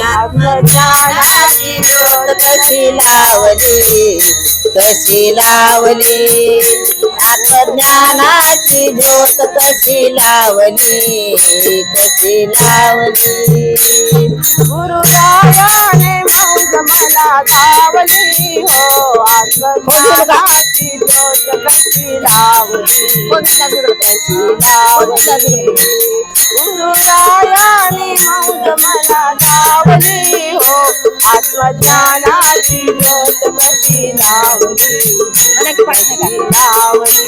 आत्मज्ञानाची ज्योत कशी लावली, कशी लावली, आत्मज्ञानाची ज्योत कशी लावली, कशी लावली. गुरुरायाने मौज मला धावली हो, आत्मज्ञानाची ज्योत कशी लावली, कशी लावली. गुरुरायाने मौज मला धावली हो, आत्मज्ञानाची ज्योत कशी लावली, कशी लावली.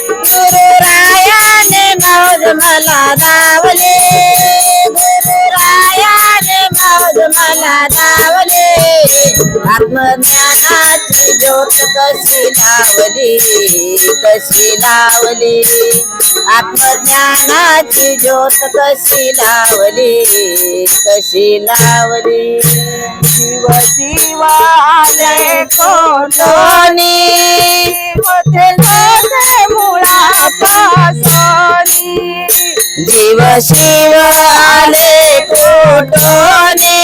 गुरुरायाने मौज मला धावली, गुरुरायाने मौज मला धावली, आत्मज्ञानाची ज्योत कशी लावली, कशी लावली, आत्मज्ञानाची ज्योत कशी लावली, कशी लावली. जीव जीवाले कोणी होते होते मुळापासूनी, जीव शिव आले कोटोनी,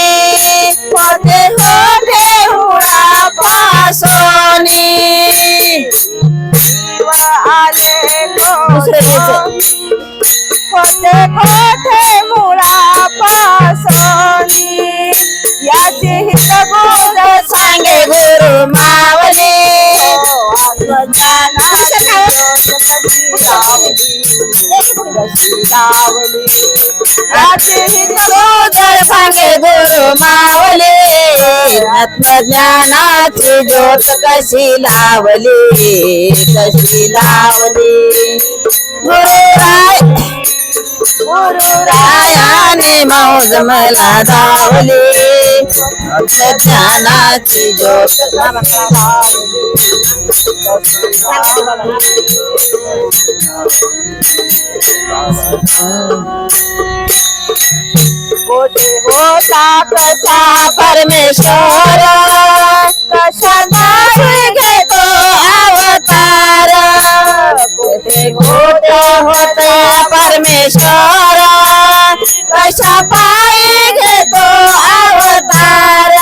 होते होते मुळापासूनी. जीव आले कोणी होते होते मुळापासूनी, याचे हितबोध सांगे गुरु मावले, आत्मज्ञानाची ज्योत कशी लावली, कशी लावली. याचे हितबोध सांगे गुरु मावले, आत्मज्ञानाची ज्योत कशी लावली, कशी लावली. गुरुरायाने मौज मला धावली, आत्मज्ञानाची ज्योत कोठे होता कसा परमेश्वर, कशा दारी घेतो अवतार, कोठे कोठे होता परमेश्वर, कशा पायी घेतो अवतार.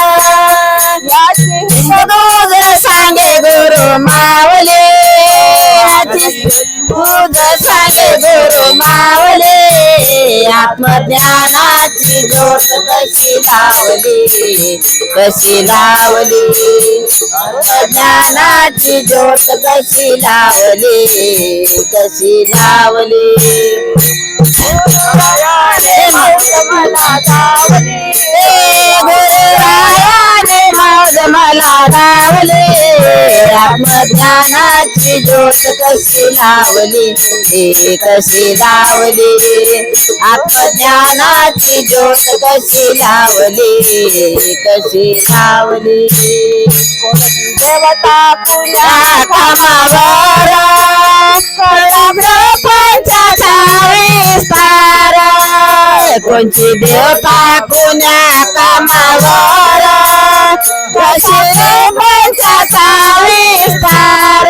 याचे दूध सांगे गुरु मावले, दूध सांगे गुरु मावले, आत्मज्ञानाची ज्योत कशी लावली, कशी लावली, आत्मज्ञानाची ज्योत कशी लावली, कशी लावली. गुरुरायाने मौज मला धावली, गुरुरायाने मौज मला धावली, आत्मज्ञानाची ज्योत कशी लावली, कशी लावली, आत्मज्ञानाची ज्योत कशी लावली, कशी लावली. देवता पुण्या कामावर प्रपंचाचा विस्तार, कोणची देवता कुण्या कामावर, कशी प्रपंचाचा विस्तार.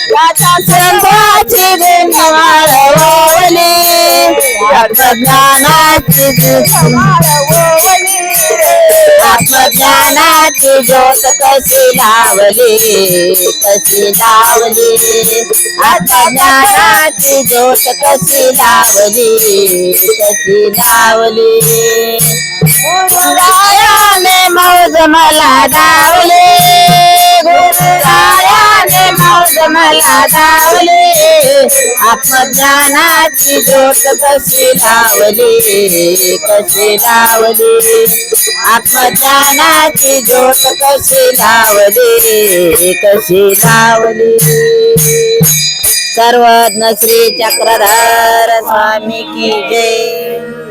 याचा संताची गुण वाढवली, आत्मज्ञानाची आत्मज्ञानाची ज्योत कशी लावली, कशी लावली, आत्मज्ञानाची ज्योत कशी लावली, कशी लावली. गुरुरायाने मौज मला धावली, गुरुरायाने मौज मला धावली, आत्मज्ञानाची ज्योत कशी लावली, कशी लावली, आत्मज्ञानाची ज्योत कशी लावली, कशी लावली. सर्वज्ञ श्री चक्रधर स्वामी की जय.